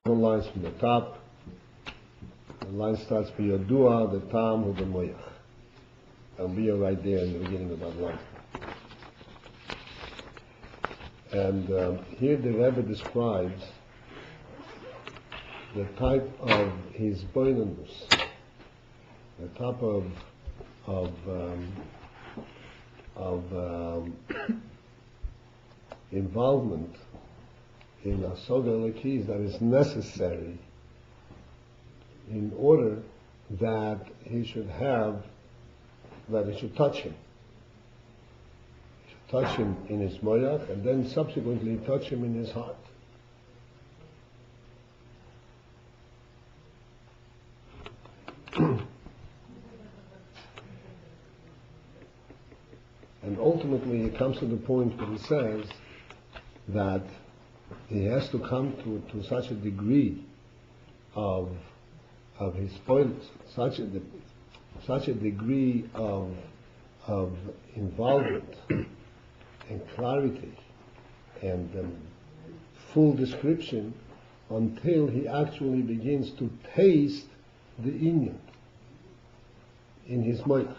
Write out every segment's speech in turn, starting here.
One lines from the top. The line starts by Yodua, the Tam, with the Moyach. I'll be right there in the beginning of that line. And here the Rebbe describes the type of his boinanus, the type of involvement in Asoga Elokis that is necessary in order that he should touch him. He should touch him in his moyach and then subsequently touch him in his heart. And ultimately he comes to the point where he says that he has to come to such a degree of his points, such a degree of involvement and clarity and full description until he actually begins to taste the inyan in his moyach.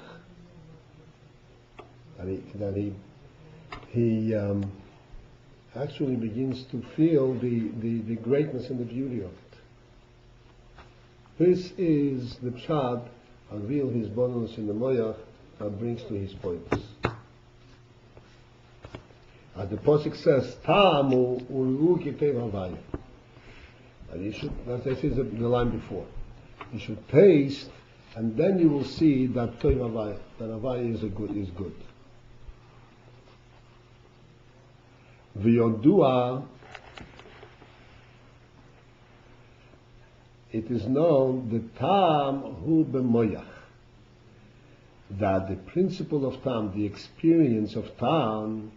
That he actually begins to feel the greatness and the beauty of it. This is the pshat Avil his bonus in the moyach brings to his points. As the posuk says, Ta'amu ulu kitev havaya. And you should, that is the line before. You should taste, and then you will see that toiv havaya, that havaya is good. V'yodua, it is known the tam hu b'moyach, that the principle of tam, the experience of tam,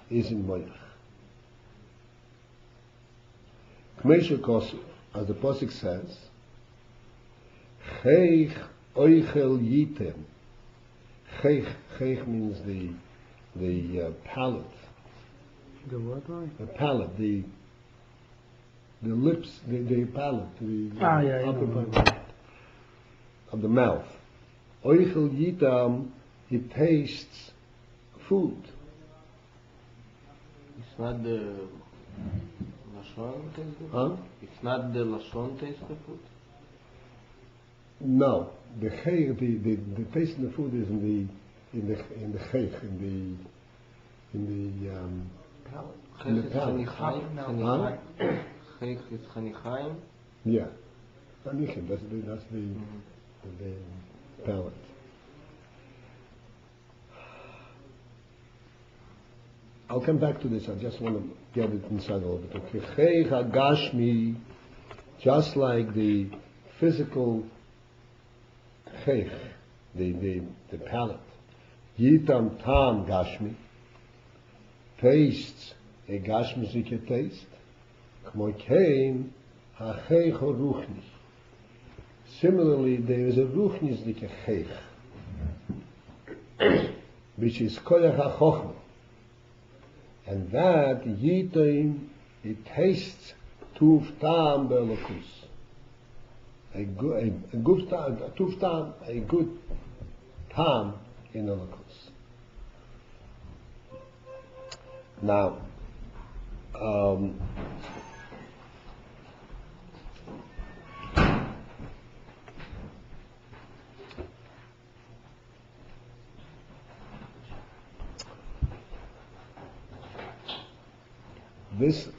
is in moyach. K'meisher kosu, as the posuk says, cheich oichel yitem. Cheich means the palate. The what line? The palate, the lips, the palate, the upper part of the mouth. Oichel yitam, he tastes food. It's not the lashon taste the food? Huh? It's not the lashon taste the food? No, the taste of the food is in the cheich, in the palate. Cheich is chanichaim? Yeah, chanichim. That's the palate. I'll come back to this. I just want to get it inside a little bit. Okay, cheich hagashmi, just like the physical cheich, the palate. Yitam tam gashmi, tastes a gashmizike taste. Kmoikein hacheich ruchni. Similarly, there is a ruchnizdike cheich, which is koyach hachochma, and that yitam, it tastes tuv tam be'elokus. A good tam in elokus. Now,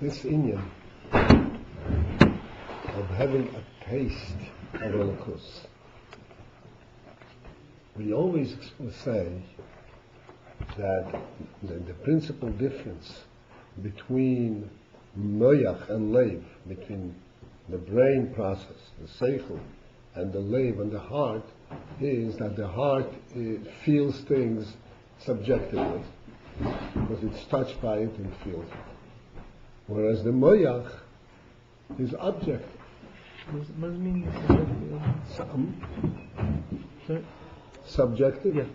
this inyan of having a taste of elokus, we always say that the principal difference between moyach and leiv, between the brain process, the seichel, and the leiv and the heart, is that the heart feels things subjectively because it's touched by it and feels it, whereas the moyach is objective. What does it mean? Subjective? Yeah.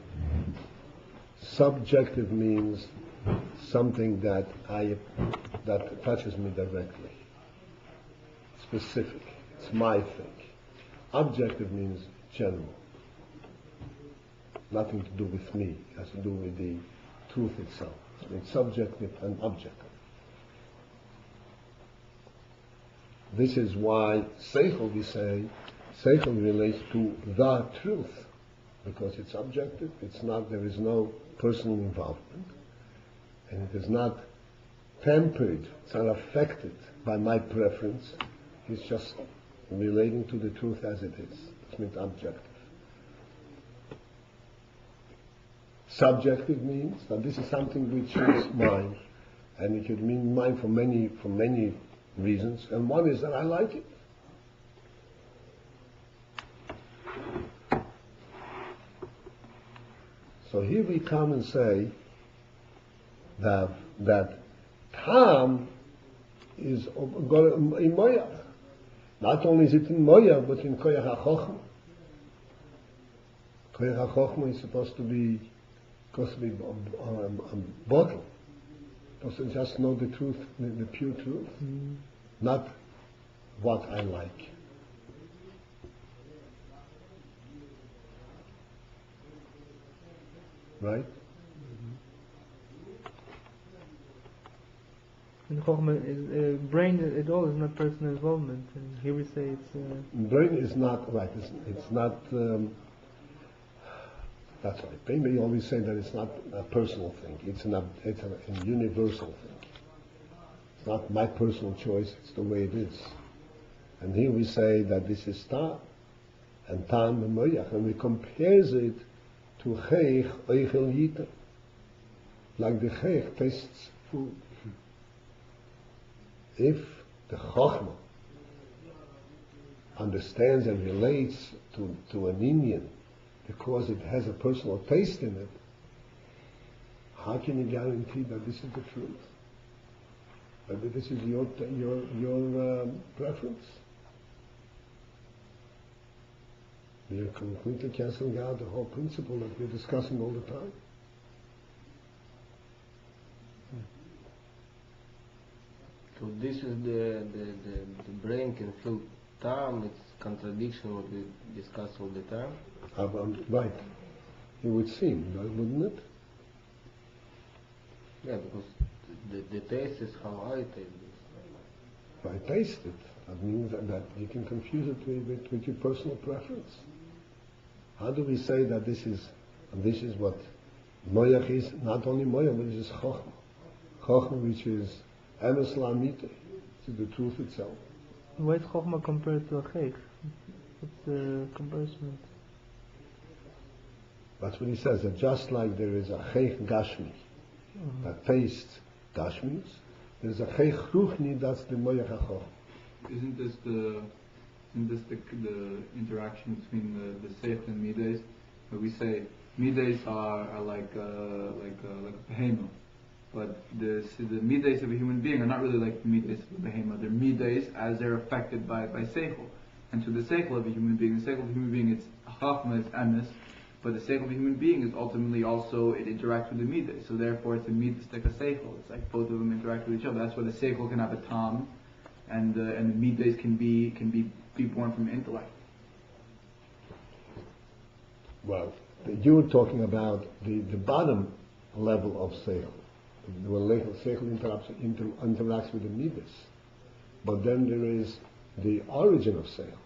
Subjective means something that touches me directly. specific. It's my thing. Objective means general. Nothing to do with me. It has to do with the truth itself. It's subjective and objective. This is why Seichel, we say, Seichel relates to the truth, because it's objective, it's not, there is no personal involvement, and it is not tempered, it's not affected by my preference, it's just relating to the truth as it is. It's not objective. Subjective means that this is something which is mine, and it could mean mine for many reasons, and one is that I like it. So here we come and say that Tam is in Moyach. Not only is it in Moyach, but in Koyach HaChochma. Koyach HaChochma is supposed to be a bottle. Supposed to just know the truth, the pure truth, not what I like. Right? And Chochmah is brain at all is not personal involvement. And here we say it's brain is not right. It's not. That's right. Brain, we always say that it's not a personal thing. It's a universal thing. It's not my personal choice. It's the way it is. And here we say that this is Tam, and Tam and Moyach, and we compares it to Cheich Eichel Yita, like the Cheich tastes food. If the Chochmah understands and relates to an Indian because it has a personal taste in it, how can you guarantee that this is the truth? That this is your preference? You're completely canceling out the whole principle that we're discussing all the time. So this is the brain can feel Tam, it's contradiction what we discuss all the time. Right. It would seem, wouldn't it? Yeah, because the taste is how I taste this. If I taste it, that means that you can confuse it with your personal preference. How do we say that this is what Moyach is? Not only Moyach, but it is Chochmah. Chochmah, which is Emes La'amite, which is the truth itself. Why is Chochmah compared to a Cheich? What's the comparison? That's what he says, that just like there is a Cheich Gashmi that tastes Gashmis, there is a Cheich Ruchni, that's the Moyach HaChochmah. Isn't this the interaction between the Seich and Midas? Where we say Midas are like a behemoth, but the Midas of a human being are not really like the Midas of a behemoth. They're Midas as they're affected by Seichel. And to the Seichel of a human being, the Seichel of a human being, it's Chachma, it's Emes, but the Seichel of a human being is ultimately also, it interacts with the Midas. So therefore it's a Midas like a Seichel. It's like both of them interact with each other. That's why the Seichel can have a Tam, and the Midas can be born from intellect. Well, you're talking about the bottom level of Seichel. When Seichel interacts with the Midas. But then there is the origin of Seichel.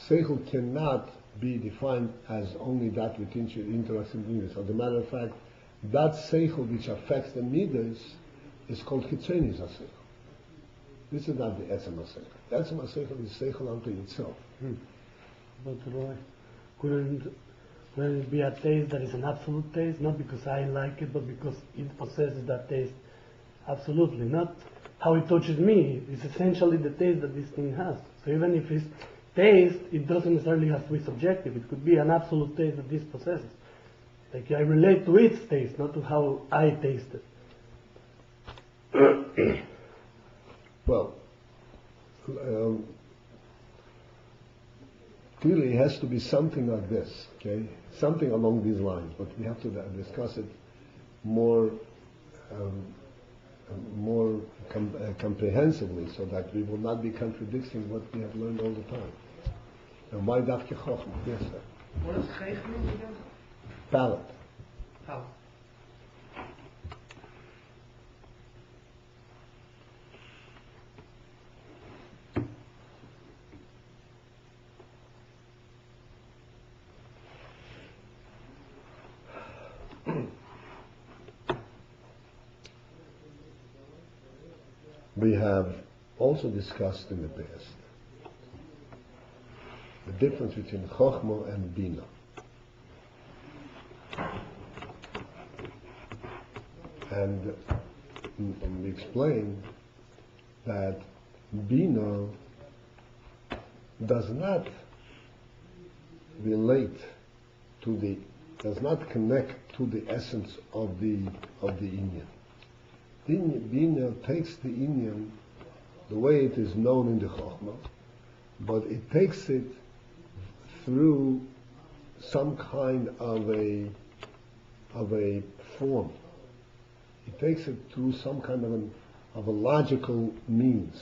Seichel cannot be defined as only that which interacts with Midas. As a matter of fact, that Seichel which affects the Midas is called Chitzonis HaSeichel. This is not the Etzem HaSeichel. Etzem HaSeichel is Seichel unto itself. But Roy, couldn't it be a taste that is an absolute taste, not because I like it, but because it possesses that taste absolutely, not how it touches me. It's essentially the taste that this thing has. So even if it's taste, it doesn't necessarily have to be subjective. It could be an absolute taste that this possesses. Like I relate to its taste, not to how I taste it. Well, clearly it has to be something like this, okay? Something along these lines, but we have to discuss it more comprehensively, so that we will not be contradicting what we have learned all the time. And why dafke chokhmah? Yes, sir. What is geich mean again? Palate. How? We have also discussed in the past the difference between chokhmah and bina. And we explained that bina does not relate to does not connect to the essence of the inyan. Bina takes the inyan the way it is known in the chokhmah, but it takes it through some kind of a form. It takes it through some kind of a logical means.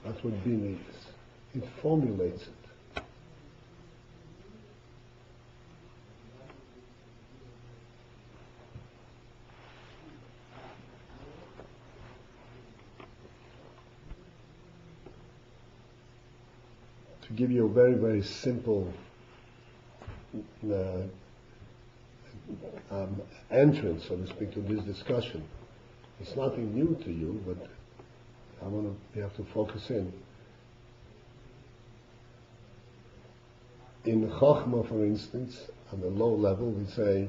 That's what bina is. It formulates it. To give you a very, very simple entrance, so to speak, to this discussion. It's nothing new to you, but you have to focus in. In Chokhmah, for instance, on the low level, we say,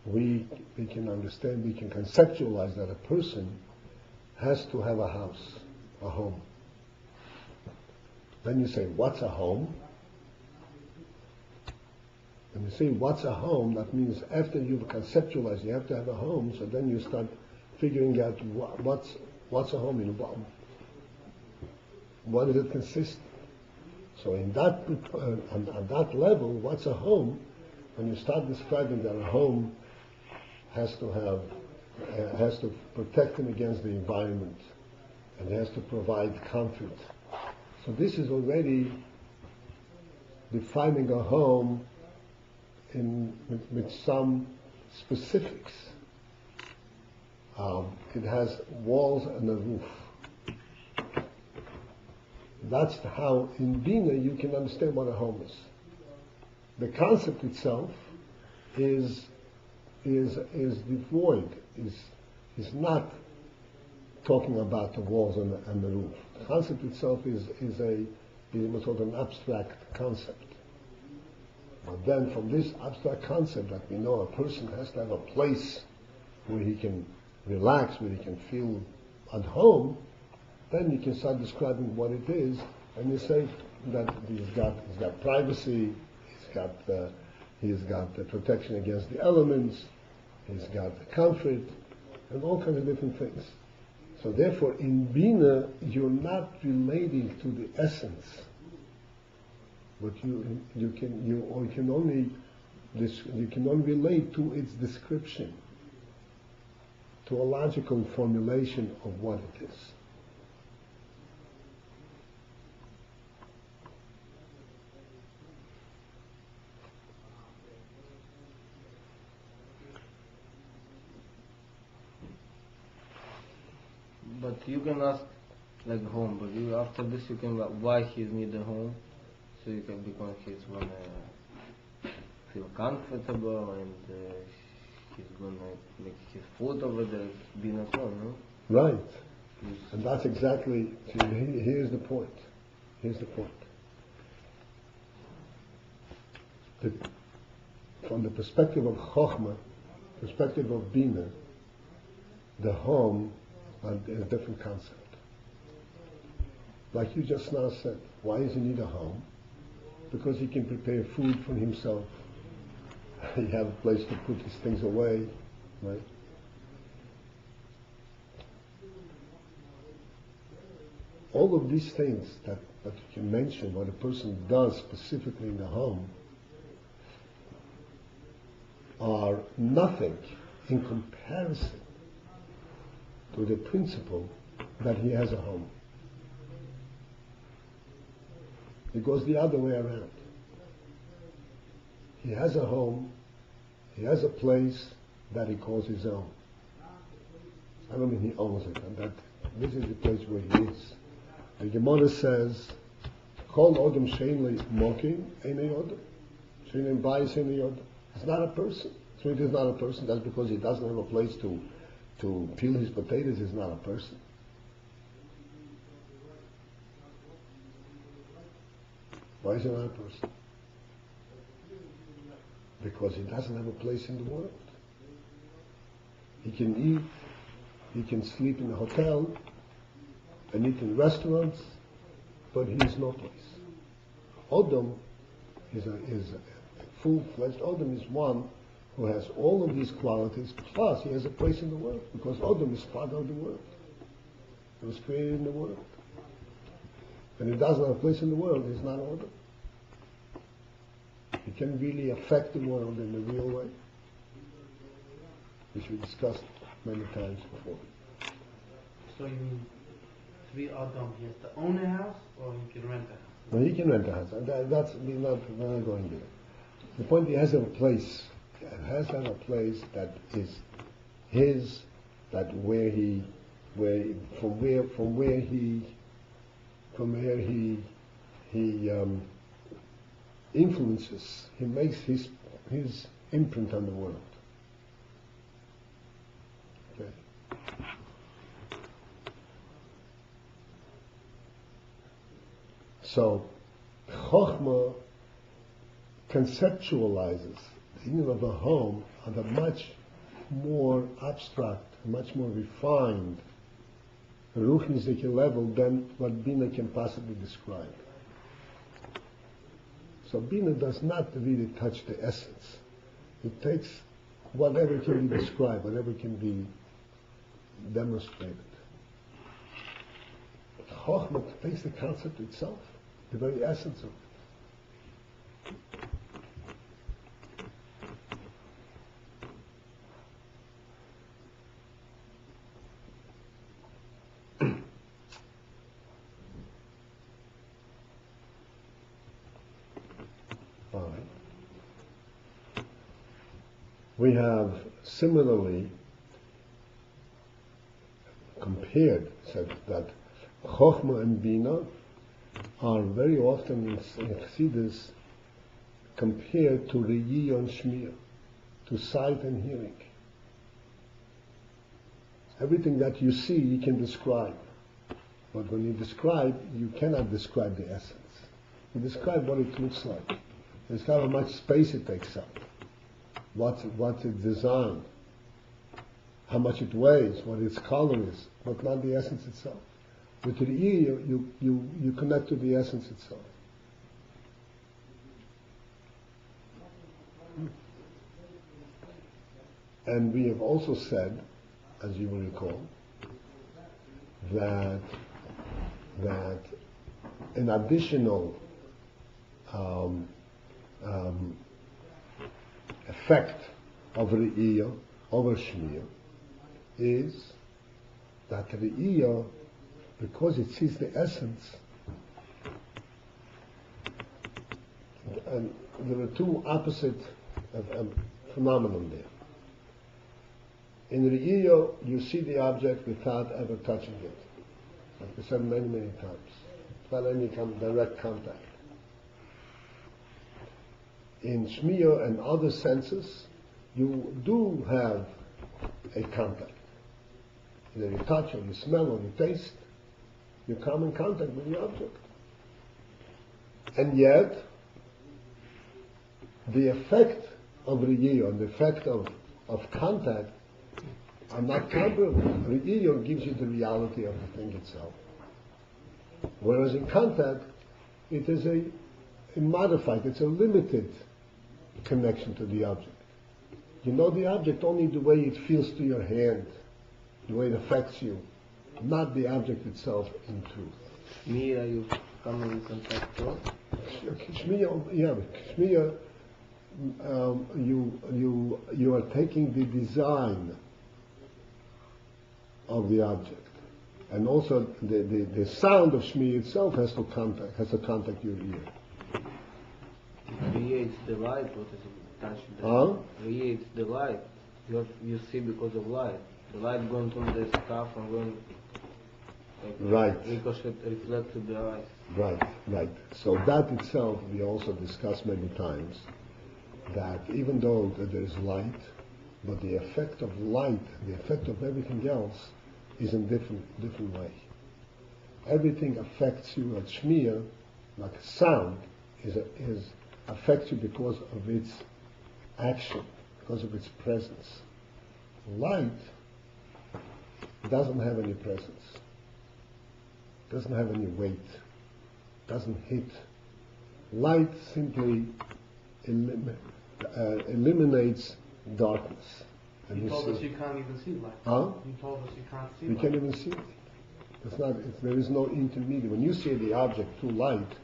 we can understand, we can conceptualize that a person has to have a house, a home. Then you say, what's a home? When you say, what's a home, that means after you've conceptualized, you have to have a home, so then you start figuring out what's a home, what does it consist? So in that, on that level, what's a home? When you start describing that a home has to protect him against the environment, and has to provide comfort. So this is already defining a home with some specifics. It has walls and a roof. That's how in Bina you can understand what a home is. The concept itself is devoid, is not talking about the walls and the roof. The concept itself is what's called an abstract concept. But then from this abstract concept that we know a person has to have a place where he can relax, where he can feel at home, then you can start describing what it is, and you say that he's got privacy, he's got the protection against the elements, he's got the comfort, and all kinds of different things. So therefore, in Bina, you're not relating to the essence, but you can only relate to its description, to a logical formulation of what it is. But you can ask like home, but after this you can why he need a home, so you can because he's gonna feel comfortable and he's gonna make his food over there, be not home, no? Right. And that's exactly, here's the point. Here's the point. From the perspective of Chokhmah, perspective of Bina, the home is a different concept. Like you just now said, why does he need a home? Because he can prepare food for himself. He has a place to put his things away, right? All of these things that you can mention, what a person does specifically in the home, are nothing in comparison to the principle that he has a home. It goes the other way around. He has a home, he has a place that he calls his own. I don't mean he owns it, and that this is the place where he is. The Gemara says, Kol Odom Shein Le Mokim Einei Odom. Shein Le Bayis Einei Odom. It's not a person. So it is not a person. That's because he doesn't have a place to peel his potatoes. He's not a person. Why is he not a person? Because he doesn't have a place in the world. He can eat, he can sleep in a hotel, and eat in restaurants, but he is no place. Odom is a full-fledged Odom is one who has all of these qualities, plus he has a place in the world, because Odom is part of the world. He was created in the world. And he doesn't have a place in the world, he's not Odom. He can really affect the world in a real way, which we discussed many times before. So you mean to be Adam, he has to own a house or he can rent a house? No, he can rent a house. That's we're not going there. The point, he has a place. He has to have a place that is his, that from where he influences, he makes his imprint on the world. Okay. So, Chochmah conceptualizes the meaning of a home on a much more abstract, much more refined, ruchnistic level than what Bina can possibly describe. So Bina does not really touch the essence. It takes whatever can be described, whatever can be demonstrated. But Chochmah takes the concept itself, the very essence of it. We have similarly compared, said that Chochmah and Bina are very often in Chassidus compared to Re'iyah and Shmiya, to sight and hearing. Everything that you see, you can describe. But when you describe, you cannot describe the essence. You describe what it looks like. You describe how much space it takes up. What's its design, how much it weighs, what its color is, but not the essence itself. With the ear, you connect to the essence itself. And we have also said, as you will recall, that an additional effect of Re'iyah over Shmiya is that Re'iyah, because it sees the essence, and there are two opposite phenomena there. In Re'iyah, you see the object without ever touching it, like we said many, many times, without any direct contact. In Shmiya and other senses, you do have a contact. Either you touch or you smell or you taste, you come in contact with the object. And yet, the effect of Re'iyah and the effect of contact are not comparable. Re'iyah gives you the reality of the thing itself. Whereas in contact, it is a modified, it's a limited connection to the object. You know the object only the way it feels to your hand, the way it affects you, not the object itself in truth. Shmiya, you come in contact too? Shmiya, you are taking the design of the object. And also the sound of Shmi itself has to contact your ear. Creates the light, what is it? Touch the Huh? creates the light. You see because of light. The light going through the stuff and going Right. ricochet, reflect to the eyes. Right. So that itself, we also discussed many times, that even though there is light, but the effect of light, the effect of everything else, is in different way. Everything affects you at Shmiya, like sound, affects you because of its action, because of its presence. Light doesn't have any presence, doesn't have any weight, doesn't hit. Light simply eliminates darkness. And You told us see. you can't even see light. Huh? You told us you can't see You light. can't even see it. There is no intermediate. When you see the object through light,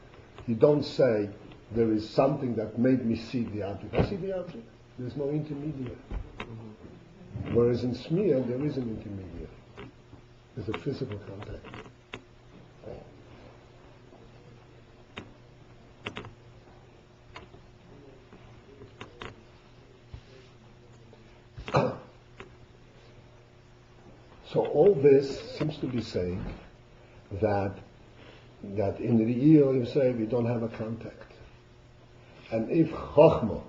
you don't say, there is something that made me see the object. I see the object. There's no intermediate. Whereas in Shmiya, there is an intermediate. There's a physical contact. So all this seems to be saying that in the real, you say we don't have a contact. And if Chochmah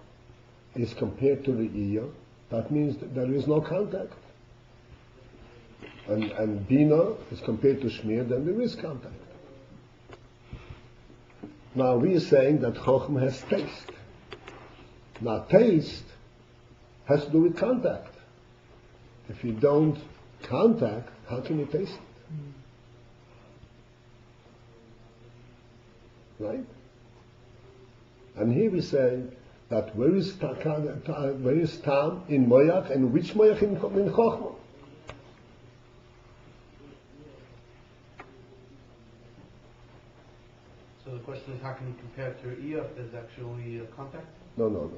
is compared to the ear, that means that there is no contact. And Bina is compared to Shmir, then there is contact. Now we are saying that Chochmah has taste. Now taste has to do with contact. If you don't contact, how can you taste it? Right? And here we say that where is Tam in Moyach and which Moyach in Chochmah? So the question is, how can you compare it to your ear if there's actually contact? No.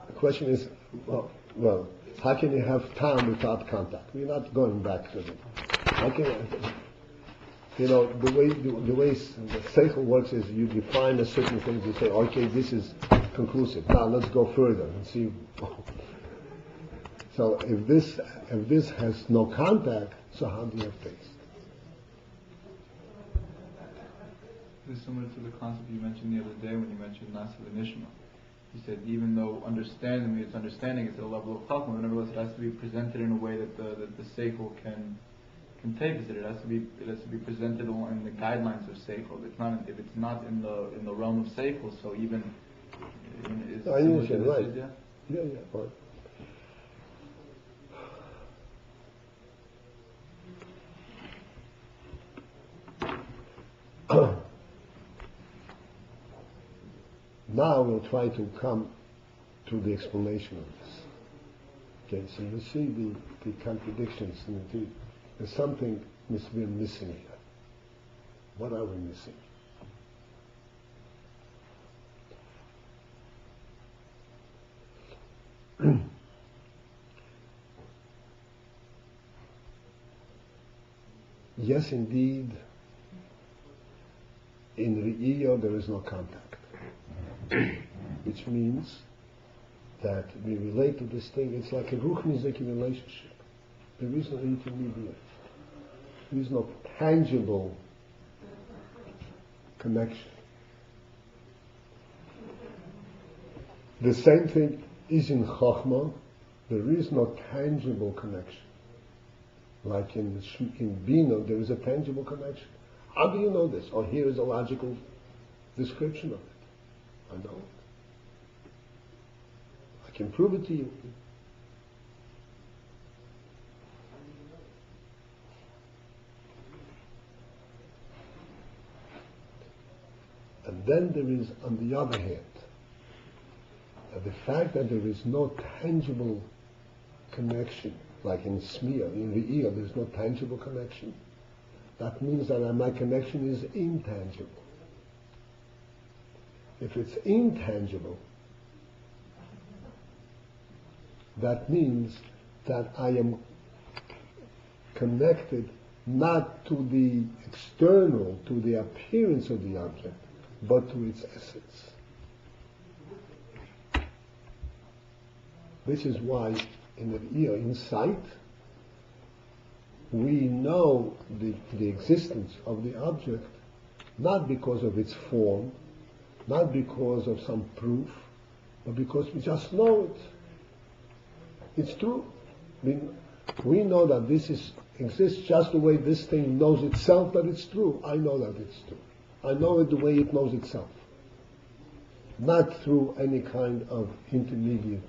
The question is, well, how can you have Tam without contact? We're not going back to it. How can the way the Seichel works is you define a certain thing, you say, okay, this is conclusive. Now let's go further and see. So if this has no contact, so how do you have taste? This is similar to the concept you mentioned the other day when you mentioned Nasa the Nishma. You said even though understanding is at a level of Chachma, nevertheless it has to be presented in a way that the Seichel can take it. It has to be presented in the guidelines of Seichel. If it's not in the realm of Seichel, so even it's I understand, right? Idea? Yeah, right. Now we'll try to come to the explanation of this. Okay, so you see the contradictions in there's something we're missing here. What are we missing? Yes, indeed, in Re'iyah there is no contact, which means that we relate to this thing, it's like a Ruch-Nizeki relationship. There is no intermediate. There is no tangible connection. The same thing is in Chochmah. There is no tangible connection. Like in Bina, there is a tangible connection. How do you know this? Oh, here is a logical description of it. I know it. I can prove it to you. And then there is, on the other hand, the fact that there is no tangible connection, like in Shmiya, in Re'iyah, there's no tangible connection. That means that my connection is intangible. If it's intangible, that means that I am connected not to the external, to the appearance of the object, but to its essence. This is why in sight, we know the existence of the object not because of its form, not because of some proof, but because we just know it. It's true. We know that this exists just the way this thing knows itself that it's true. I know that it's true. I know it the way it knows itself. Not through any kind of intermediate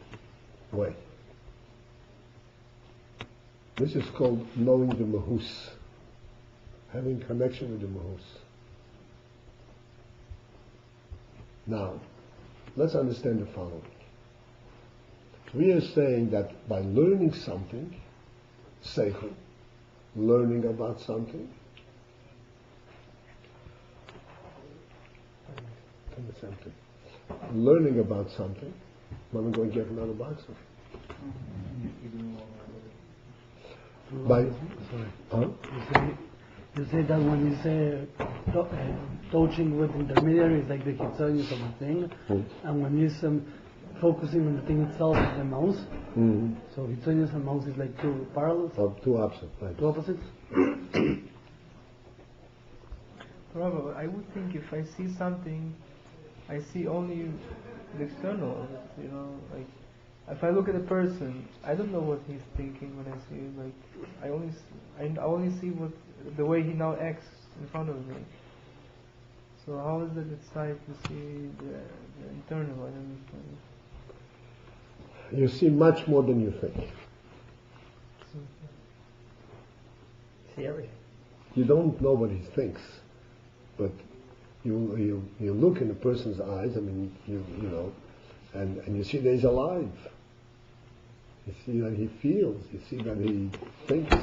way. This is called knowing the mahus, having connection with the mahus. Now, let's understand the following. We are saying that by learning something, seichel, learning about something, learning about something, let me go and get another box. By, You say that when you say touching with intermediary is like the hitzonius of the thing, and when you focusing on the thing itself is the mouse. So hitzonius and mouse is like two parallels? Two opposites. Right. Two opposites? Rabbi, I would think if I see something, I see only the external, you know, like if I look at a person, I don't know what he's thinking when I see him. Like I only see what the way he now acts in front of me. So how is it at sight to see the internal? I don't understand. You see much more than you think. See everything. You don't know what he thinks, but you look in a person's eyes. I mean, you know, and you see that he's alive. You see that he feels. You see that he thinks.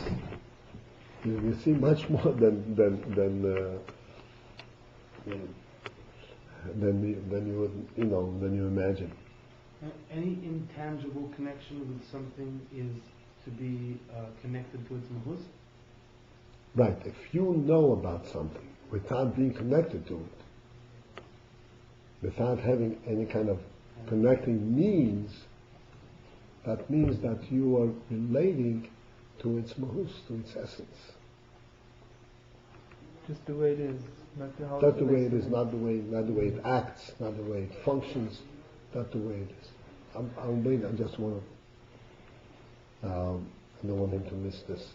You see much more than you imagine. Any intangible connection with something is to be connected to its mahus? Right. If you know about something without being connected to it, without having any kind of connecting means, that means that you are relating to its mahus, to its essence. Just the way it is, not the how. Not the way it is, not the way it acts, not the way it functions, not the way it is. I'm waiting. I just want to. I don't want him to miss this.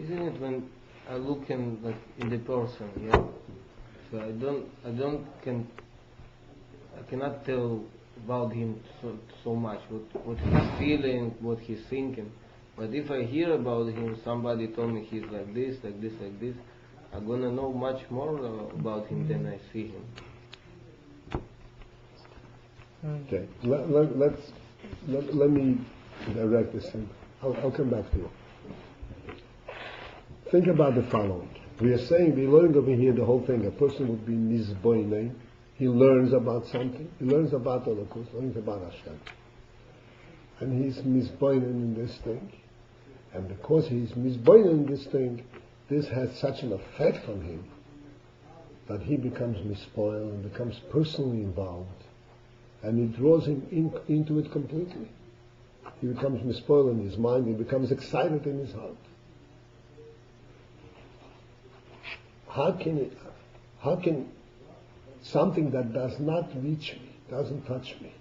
Isn't it when I look in the person, yeah? So I cannot tell about him so much what he's feeling, what he's thinking. But if I hear about him, somebody told me he's like this, like this, like this, I'm gonna know much more about him than I see him. Okay. Let me direct this in. I'll come back to you. Think about the following. We are saying, we learn over here the whole thing. A person would be mizboinen. He learns about something. He learns about Holocaust, learns about Hashem. And he's mizboinen in this thing. And because he's mizboinen in this thing, this has such an effect on him that he becomes mispoiled and becomes personally involved. And it draws him into it completely. He becomes mispoiled in his mind. He becomes excited in his heart. How can something that does not reach me, doesn't touch me,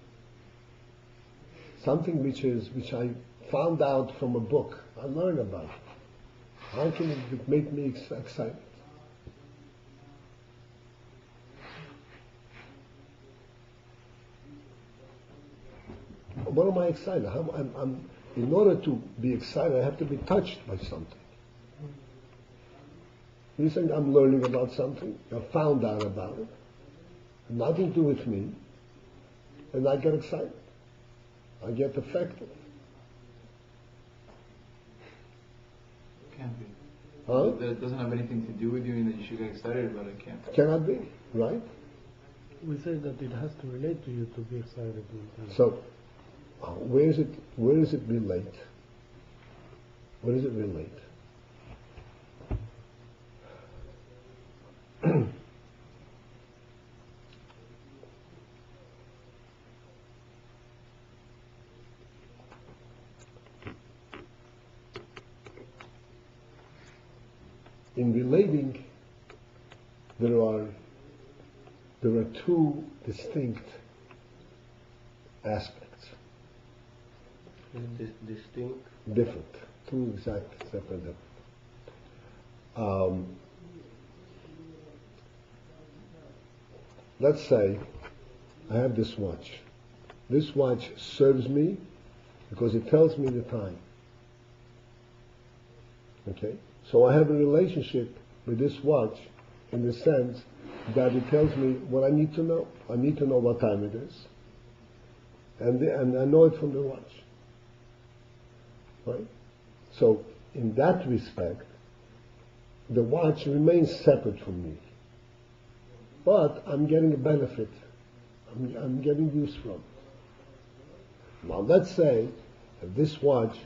something which I found out from a book, I learned about it, How can it make me excited? What am I excited? In order to be excited, I have to be touched by something. You think I'm learning about something, I found out about it, nothing to do with me, and I get excited. I get affected. Can't be. Huh? That doesn't have anything to do with you and that you should get excited about it. Can't. Cannot be, right? We say that it has to relate to you to be excited. So, where does it relate? Where does it relate? In relating, there are two distinct aspects. Distinct. Different. Two exact separate. Let's say I have this watch. This watch serves me because it tells me the time. Okay? So I have a relationship with this watch in the sense that it tells me what I need to know. I need to know what time it is. And I know it from the watch. Right? So in that respect, the watch remains separate from me. But I'm getting a benefit. I'm getting use from it. Now let's say that this watch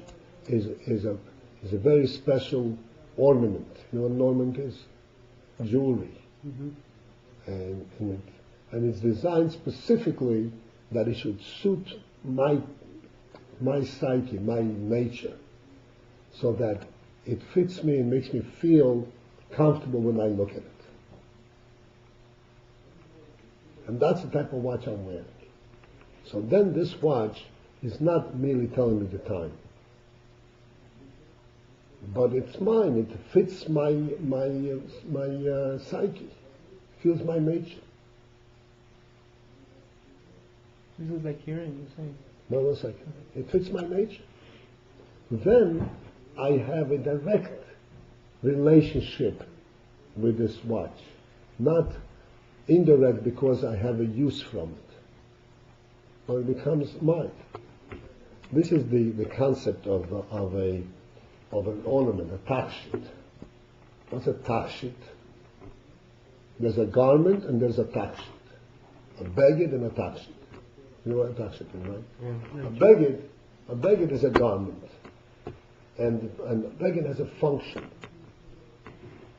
is a very special ornament. You know what an ornament is? Jewelry. Mm-hmm. And it's designed specifically that it should suit my psyche, my nature, so that it fits me and makes me feel comfortable when I look at it. And that's the type of watch I'm wearing. So then this watch is not merely telling me the time, but it's mine. It fits my psyche, feels my nature. This is like hearing, you're saying. No, a second. It fits my nature. Then I have a direct relationship with this watch, not indirect because I have a use from it, but it becomes mine. This is the concept of an ornament, a tachshit. What's a tachshit? There's a garment and there's a tachshit, a beged and a tachshit. You know what a tachshit is, right? Yeah. A beged is a garment, and a beged has a function.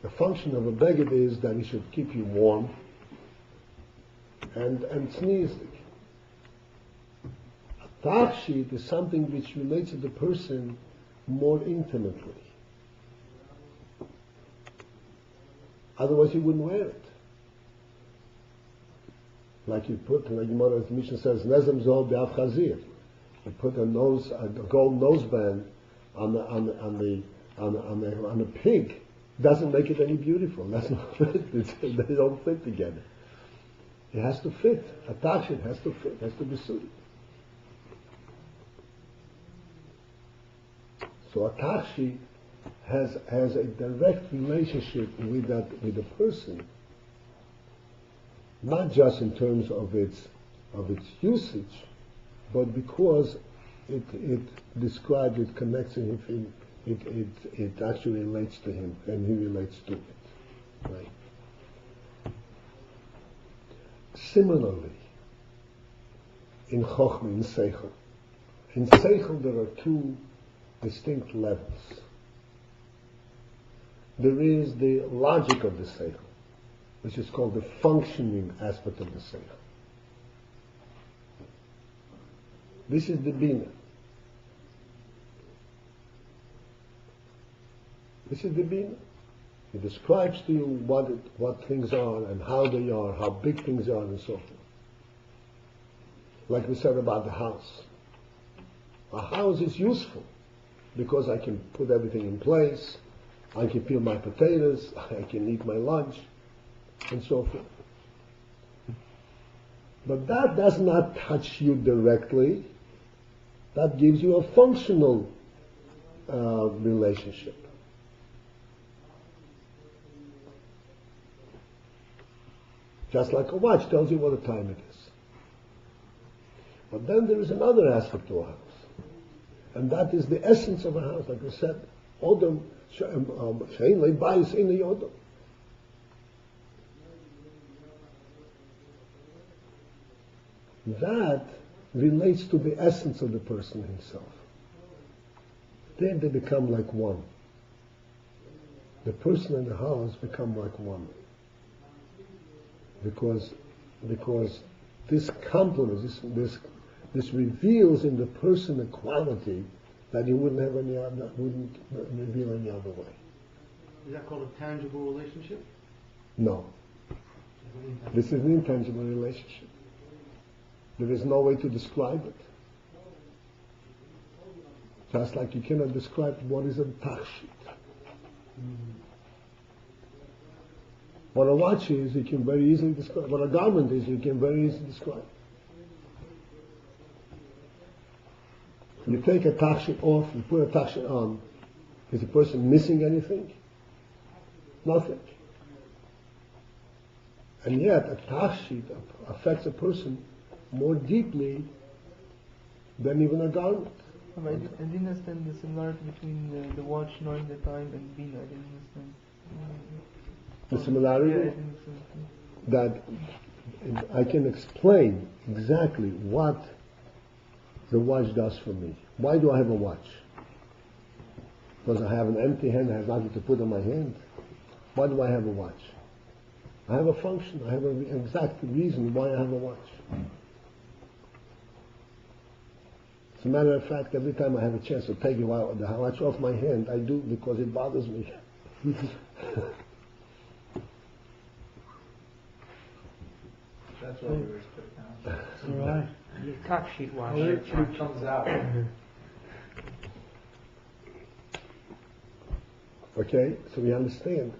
The function of a beged is that it should keep you warm and sneezing. A tachshit is something which relates to the person more intimately. Otherwise, you wouldn't wear it. Like you put, like Gemara's Mishnah says, "Nezem zol be'av chazir." You put a gold noseband on a pig. Doesn't make it any beautiful. That's not fit. They don't fit together. It has to fit. A tachshit has to fit. Has to be suited. So a tachshit has a direct relationship with the person, not just in terms of its usage, but because it describes, it connects him, it actually relates to him, and he relates to it. Right? Similarly, in Chochmah, in Seichel. In Seichel there are two distinct levels. There is the logic of the Seichel, which is called the functioning aspect of the Seichel. This is the Bina. This is the Bina. It describes to you what things are and how they are, how big things are, and so forth. Like we said about the house. A house is useful because I can put everything in place, I can peel my potatoes, I can eat my lunch, and so forth. But that does not touch you directly. That gives you a functional relationship. Just like a watch tells you what the time it is. But then there is another aspect to a house. And that is the essence of a house. Like I said, Odom, Shein Leibayis in the Odom. That relates to the essence of the person himself. Then they become like one. The person and the house become like one. Because this complements, this reveals in the person a quality that you wouldn't have any other, wouldn't reveal any other way. Is that called a tangible relationship? No. This is an intangible relationship. There is no way to describe it. Just like you cannot describe what is a tachshit. What a watch is, you can very easily describe. What a garment is, you can very easily describe. You take a tachshit off, you put a tachshit on. Is the person missing anything? Nothing. And yet, a tachshit affects a person more deeply than even a garment. I didn't understand the similarity between the watch knowing the time and Bina. I didn't understand. The similarity? Yeah, I didn't understand. That I can explain exactly what the watch does for me. Why do I have a watch? Because I have an empty hand, I have nothing to put on my hand. Why do I have a watch? I have a function, I have an exact reason why I have a watch. As a matter of fact, every time I have a chance to take the watch off my hand, I do because it bothers me. That's why we respect now. All right. Your top sheet watch. It comes out. Okay, so we understand.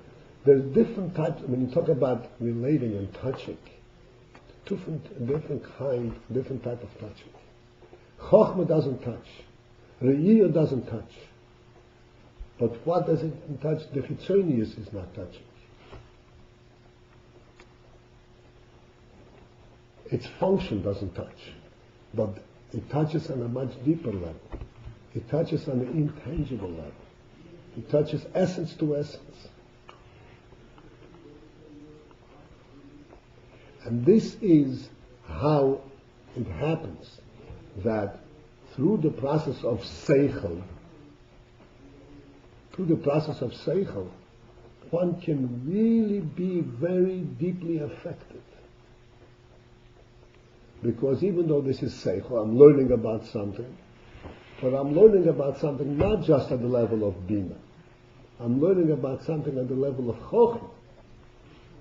There's different types, when you talk about relating and touching, different type of touching. Chochmah doesn't touch. Re'iyah doesn't touch. But what does it touch? The Chitzonius is not touching. Its function doesn't touch. But it touches on a much deeper level. It touches on an intangible level. It touches essence to essence. And this is how it happens that through the process of seichel, one can really be very deeply affected. Because even though this is seichel, I'm learning about something, but I'm learning about something not just at the level of bina. I'm learning about something at the level of chochmah,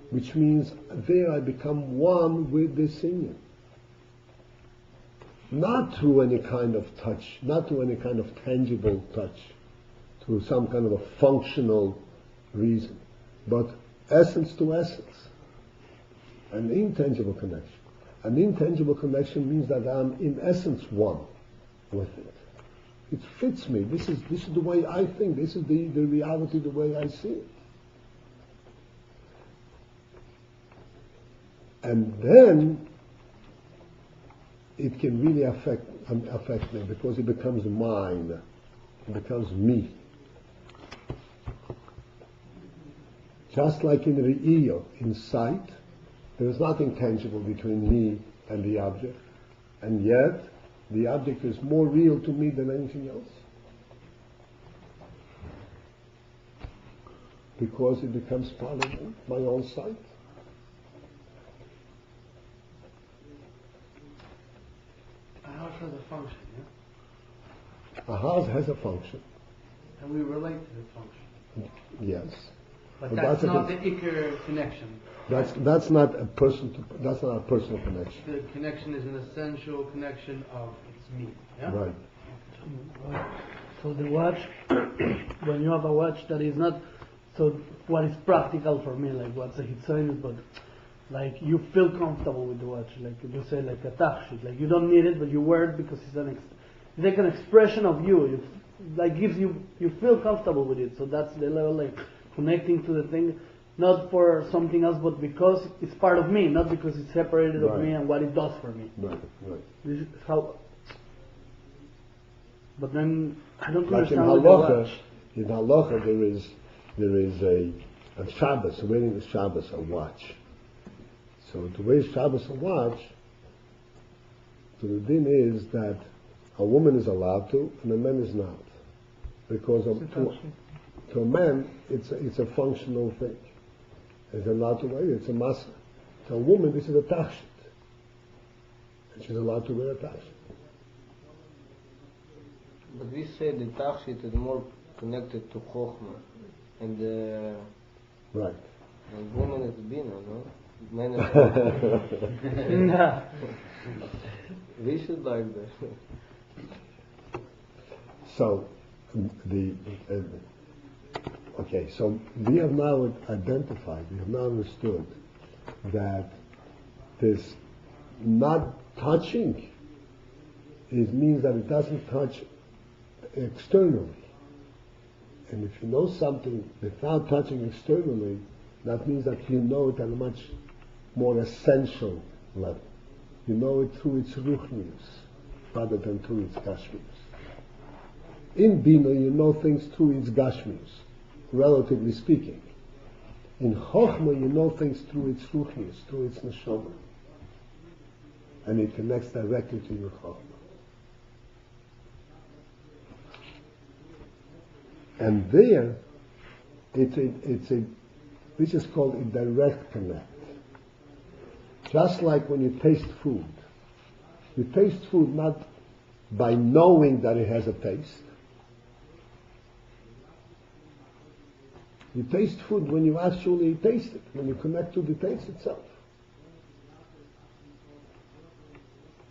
which means there I become one with this inyan. Not through any kind of touch, not through any kind of tangible touch, through some kind of a functional reason, but essence to essence, an intangible connection. An intangible connection means that I'm in essence one with it. It fits me. This is the way I think. This is the reality, the way I see it. And then it can really affect me because it becomes mine. It becomes me. Just like in Re'iyah, in sight, there is nothing tangible between me and the object, and yet the object is more real to me than anything else. Because it becomes part of my own sight. A house has a function, yeah? A house has a function, And we relate to the function. yes. But But that's that's not a- the ikar connection. That's not a personal connection. The connection is an essential connection of it's me. Yeah? Right. So the watch, when you have a watch that is not So what is practical for me, like what's a hitzoinus, but like you feel comfortable with the watch, like you say like a tachshit, like you don't need it, but you wear it because it's it's like an expression of you. Like gives you feel comfortable with it. So that's the level, like connecting to the thing, not for something else, but because it's part of me, not because it's separated of me and what it does for me. Right. This is how. But then I don't Like in understand with the watch. halacha there is a Shabbos, wearing the Shabbos a watch. So to wear Shabbos a watch, so the din is that a woman is allowed to and a man is not, because to a man it's a functional thing. He's allowed to wear it. It's a masa. To a woman, this is a tachshit, and she's allowed to wear a tachshit. But we say the tachshit is more connected to chokhmah, and the Right. woman is bina, no? Man is chokhmah. Nah. We should like that. So okay. So we have now identified. We have now understood that this not touching means that it doesn't touch externally. And if you know something without touching externally, that means that you know it at a much more essential level. You know it through its ruchnius rather than through its gashmius. In Bina, you know things through its gashmius, relatively speaking. In Chochmah, you know things through its ruchnius, through its neshama. And it connects directly to your Chochmah. And there, this is called a direct connect. Just like when you taste food. You taste food not by knowing that it has a taste. You taste food when you actually taste it, when you connect to the taste itself.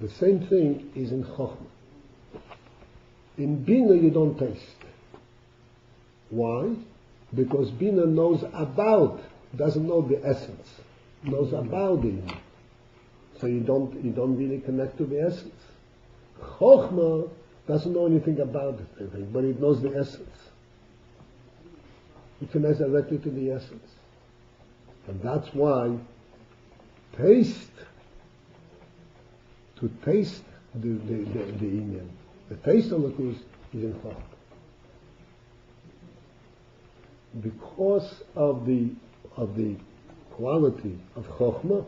The same thing is in Chochmah. In Bina you don't taste. Why? Because Bina knows about, doesn't know the essence, knows about it. So you don't really connect to the essence. Chochmah doesn't know anything about it, but it knows the essence. It connects directly to the essence. And that's why to taste the inyan, the taste of the kuz is in Chochmah. Because of the quality of Chochmah,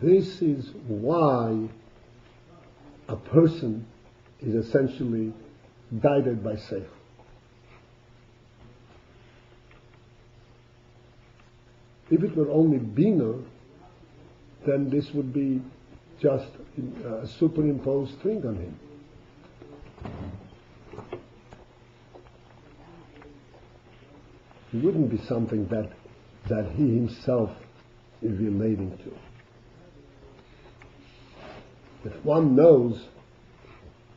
this is why a person is essentially guided by Seichel. If it were only Bina, then this would be just a superimposed thing on him. It wouldn't be something that he himself is relating to. If one knows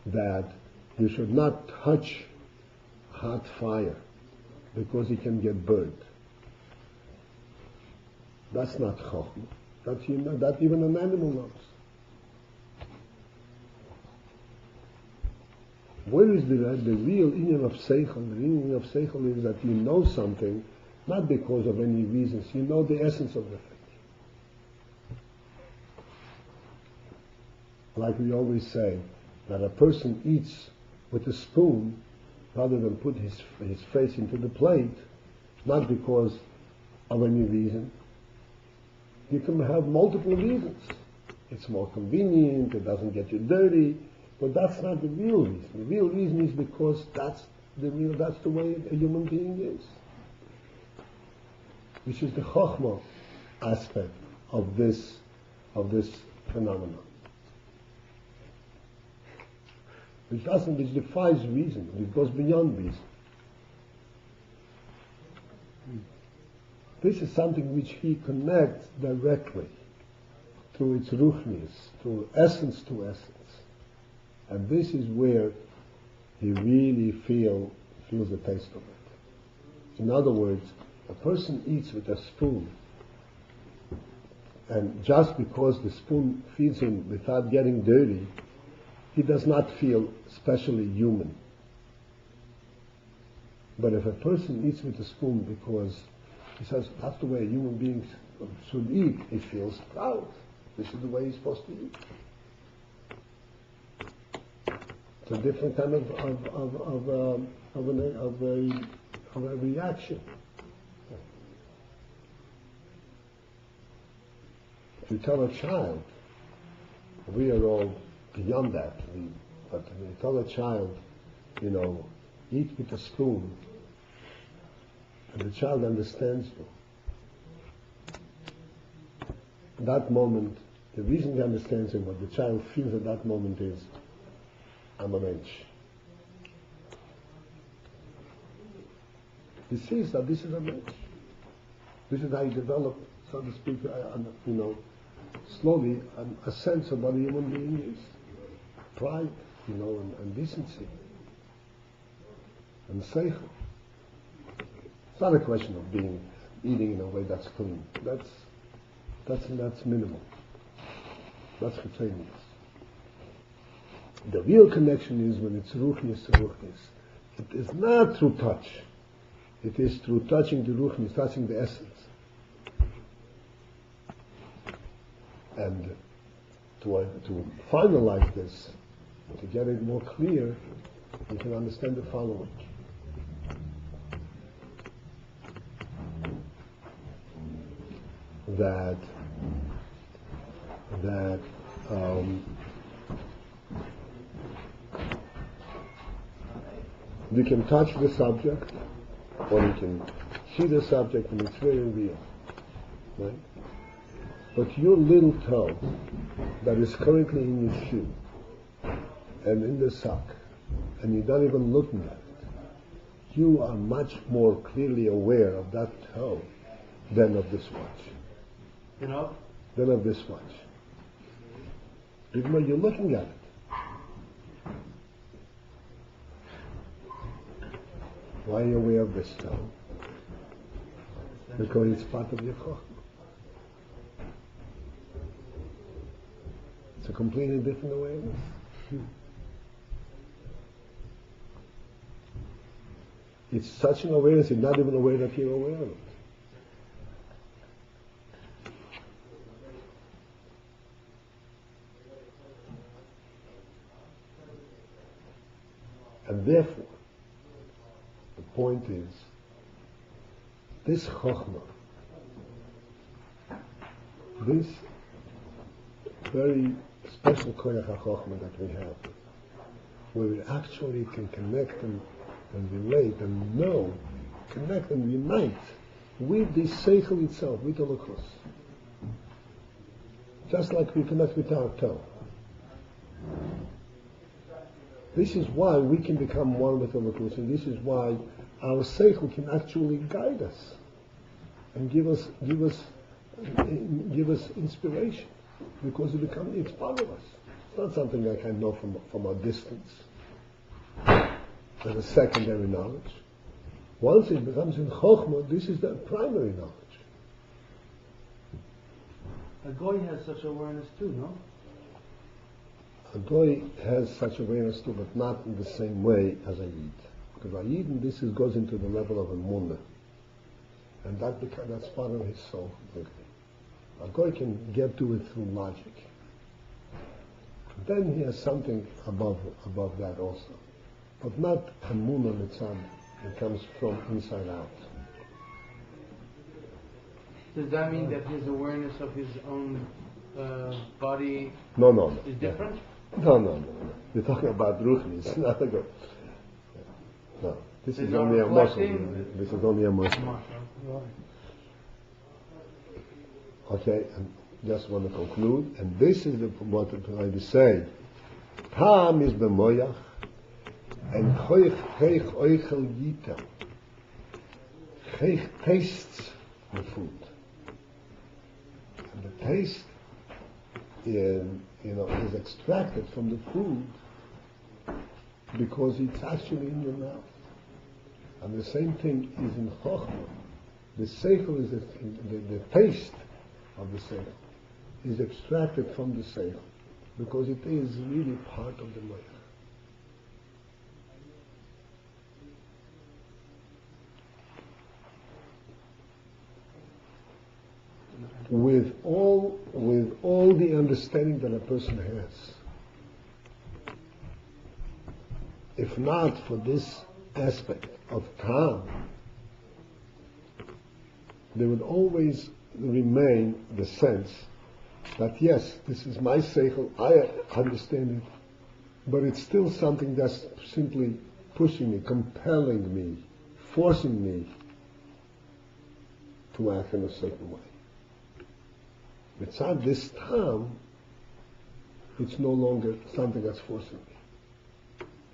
that you should not touch hot fire because he can get burned, that's not chokhmah. That even an animal knows. Where is the real inyan of seichel? The inyan of seichel is that you know something, not because of any reasons. You know the essence of the thing. Like we always say, that a person eats with a spoon rather than put his face into the plate, not because of any reason. You can have multiple reasons. It's more convenient, it doesn't get you dirty, but that's not the real reason. The real reason is because that's the way a human being is. Which is the chokhmah aspect of this phenomenon. Which defies reason, it goes beyond reason. This is something which he connects directly through its ruchnius, through essence to essence. And this is where he really feels the taste of it. In other words, a person eats with a spoon, and just because the spoon feeds him without getting dirty, he does not feel especially human. But if a person eats with a spoon because he says that's the way a human being should eat, he feels proud. This is the way he's supposed to eat. It's a different kind of a reaction. If you tell a child, we are all beyond that, but when you tell a child, eat with a spoon, and the child understands you. At that moment, the reason he understands him, what the child feels at that moment is, I'm a mensch. He sees that this is a mensch. This is how you develop, so to speak, slowly a sense of what a human being is. Pride, and decency. And seichel. It's not a question of eating in a way that's clean. That's minimal. That's between us. The real connection is when it's ruchnis. It is not through touch. It is through touching the ruchnis, touching the essence. And to finalize this, to get it more clear, you can understand the following. That you can touch the subject, or you can see the subject, and it's very real, right? But your little toe that is currently in your shoe and in the sock, and you're not even looking at it, you are much more clearly aware of that toe than of this watch. Than of this watch. Because you're looking at it. Why are you aware of this toe? Because it's part of your chokhmah. It's a completely different awareness. It's such an awareness, you're not even aware that you're aware of it. And therefore, the point is, this chokhmah, this very special koyach HaChokhmah that we have, where we actually can connect and relate and connect and unite with the seichel itself, with the Elokus. Just like we connect with our toe. This is why we can become one with the Elokus, and this is why our seichel can actually guide us and give us inspiration. Because it's part of us. It's not something I can know from a distance as a secondary knowledge. Once it becomes in Chokhmah, this is the primary knowledge. A goy has such awareness too, no? A goy has such awareness too, but not in the same way as a yid. Because a yid, goes into the level of emunah, and that's part of his soul completely. A goy can get to it through logic. Then he has something above that also. But not emunah mitzad. It comes from inside out. Does that mean that his awareness of his own body is different? No. We're talking about ruchnis. It's not a good. No. This is only a muscle. This is only a muscle. Okay, and just want to conclude, and this is what I'm trying to say. Tam is b'moyach, and cheich oichel yita. Cheich tastes the food. And the taste, is extracted from the food because it's actually in your mouth. And the same thing is in Chochmah. The seichel is the taste of the seichel is extracted from the seichel because it is really part of the moyach. With all the understanding that a person has, if not for this aspect of time, there would always remain the sense that yes, this is my seichel, I understand it, but it's still something that's simply pushing me, compelling me, forcing me to act in a certain way. Besides this time, it's no longer something that's forcing me.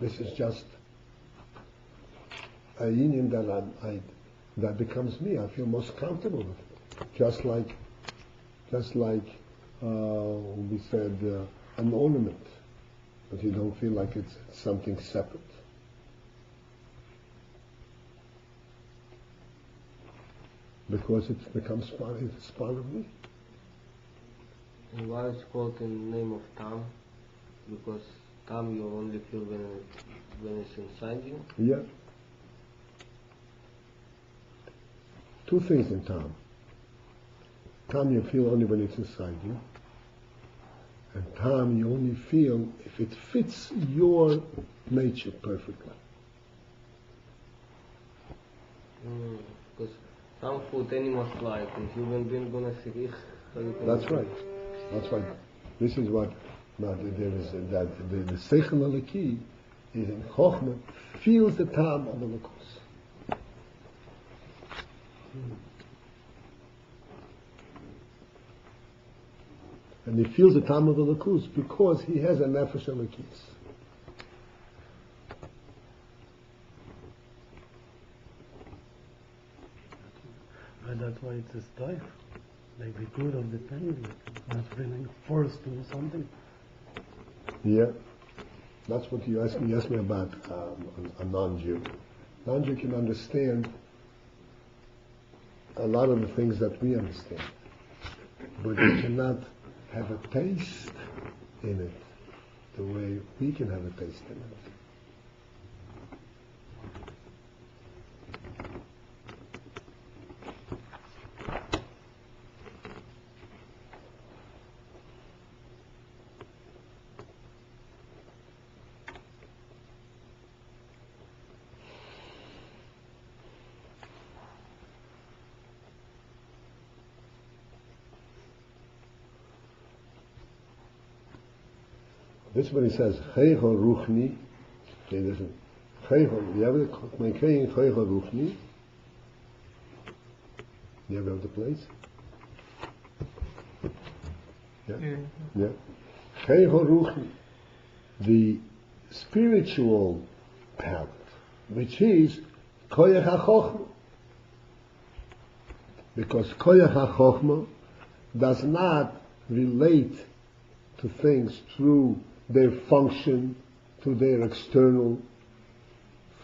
This is just a union that becomes me. I feel most comfortable with it. Just like we said, an ornament, but you don't feel like it's something separate. Because it becomes part of me. And why it's called in the name of Tam? Because Tam you only feel when it's inside you? Yeah. Two things in Tam. Tam you feel only when it's inside you. And Tam you only feel if it fits your nature perfectly. Because some food animals like, and human being gonna see. That's right. That's right. This is what there is that the Seichel Eliki is in Chochmah feels the Tam of the Lakus. And he feels the Tam of the Lakus because he has a Nefesh Elikis. And that's why it's a style. Like the good of the thing, not feeling forced to do something. Yeah, that's what you asked me. You asked me about a non-Jew. Non-Jew can understand a lot of the things that we understand, but you cannot have a taste in it the way we can have a taste in it. This is what he says, Chaycho Ruchni. Okay, listen. Chaycho, you have it? My Chaycho Ruchni. You ever have the place? Yeah? Yeah. Chaycho Ruchni. The spiritual palate, which is Koyach HaChochma. Because Koyach HaChochma does not relate to things through their function, to their external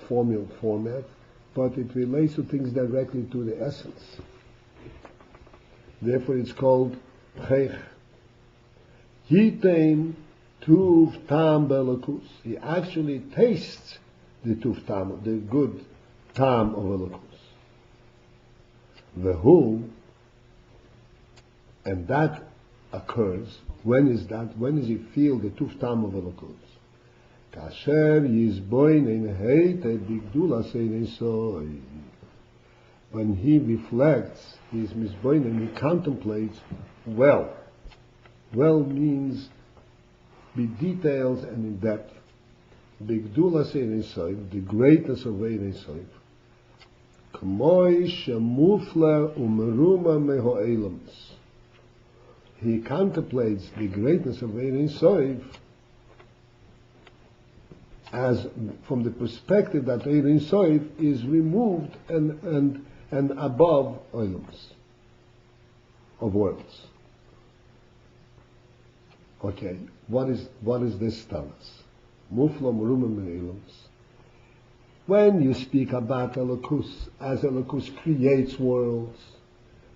format, but it relates to things directly to the essence. Therefore it's called Chech. Yitem Tuv Tam Belakus. He actually tastes the Tuv Tam, the good Tam of Belakus. Vehu, and that occurs. When is that? When does he feel the Tuf Tam of Elokus? Kasher Yizboin in Heit Bigdula Sein Soy. When he reflects, he is Mizboin and he contemplates well. Well means be detailed and in depth. Bigdula Sein Soy, the greatness of Ein Soy. K'moi Shemufla Umeruma Meho'elams. He contemplates the greatness of Ein Sof as from the perspective that Ein Sof is removed and above oilams of worlds. Okay, what is this tell us? Mufla Merumah Me'elams. When you speak about Elokus, as Elokus creates worlds,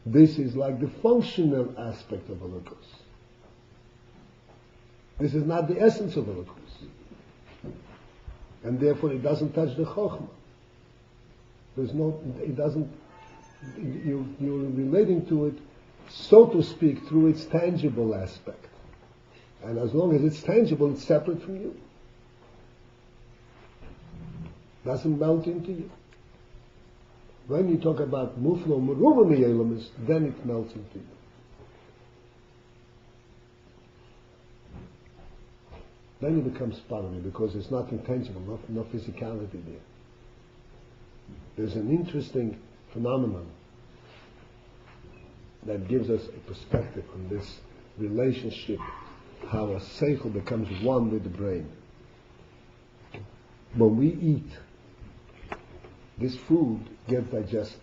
this is like the functional aspect of Elokus. This is not the essence of Elokus. And therefore it doesn't touch the Chokhmah. You're relating to it, so to speak, through its tangible aspect. And as long as it's tangible, it's separate from you. Doesn't melt into you. When you talk about Muflo Meruma Miyelamis, then it melts into you. Then it becomes part of you because it's not intangible, no physicality there. There's an interesting phenomenon that gives us a perspective on this relationship, how a seichel becomes one with the brain. When we eat, this food gets digested.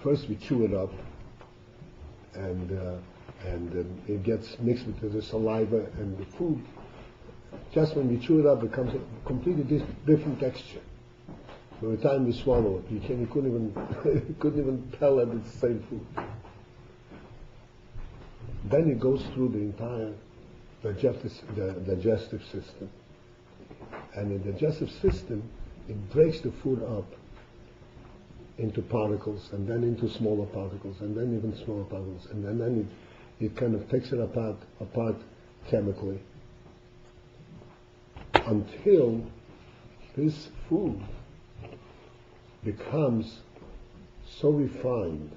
First we chew it up, and it gets mixed with the saliva and the food. Just when we chew it up, it becomes a completely different texture. By the time we swallow it, you couldn't even tell that it's the same food. Then it goes through the entire digestive system. And in the digestive system, it breaks the food up into particles, and then into smaller particles, and then even smaller particles, and then it kind of takes it apart chemically, until this food becomes so refined,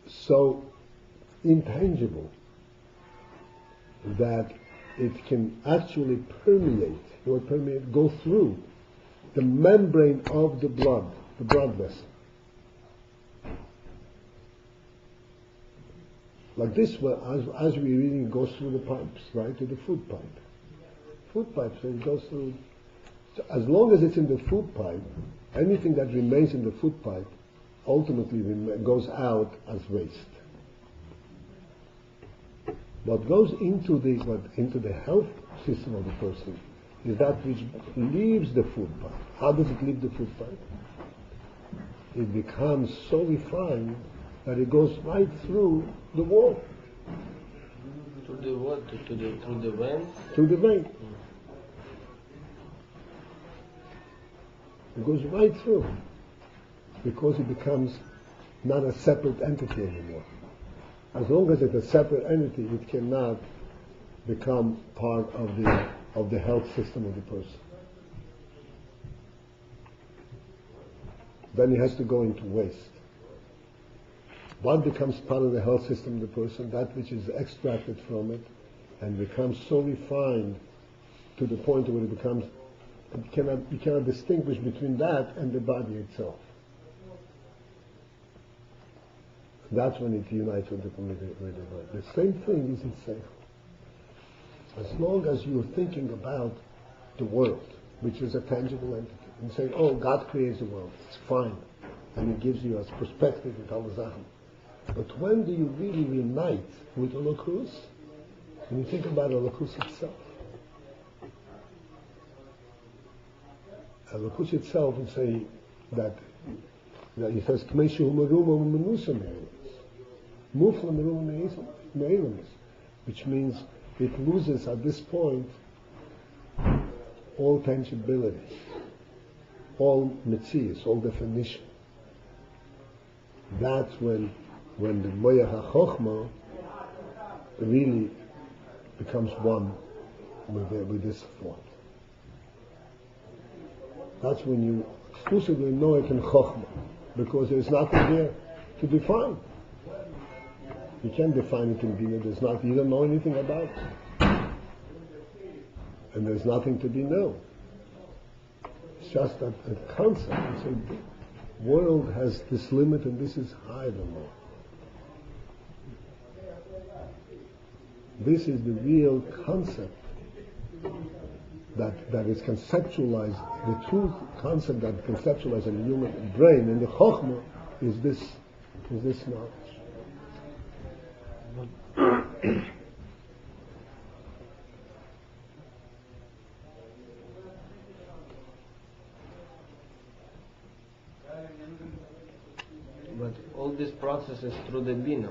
so intangible, that it can actually go through the membrane of the blood vessel. Like this, as we're reading, it goes through the pipes, right, to the food pipe. Food pipe, so it goes through. So as long as it's in the food pipe, anything that remains in the food pipe ultimately goes out as waste. What goes into the health system of the person is that which leaves the food pipe. How does it leave the food pipe? It becomes so refined that it goes right through the wall. To the what? Through the vein? Through the vein. It goes right through, because it becomes not a separate entity anymore. As long as it's a separate entity, it cannot become part of the health system of the person. Then it has to go into waste. What becomes part of the health system of the person? That which is extracted from it and becomes so refined to the point where it becomes, you cannot distinguish between that and the body itself. That's when it unites with the body. The same thing is in Seichel. As long as you're thinking about the world, which is a tangible entity, and saying, oh, God creates the world, it's fine, and it gives you a perspective with all the Zachen. But when do you really unite with Elokus? When you think about Elokus itself. Elokus itself would say that he says, which means it loses at this point all tangibility, all metzius, all definition. That's when the Moyach HaChochma really becomes one with this thought. That's when you exclusively know it in Chochma, because there's nothing there to define. You can't define it in Bina. You don't know anything about it. And there's nothing to be known. It's just a concept. It's a world has this limit and this is higher than more. This is the real concept that is conceptualized, the true concept that is conceptualized in the human brain, and the Chochmah is this knowledge. this process is through the Bina.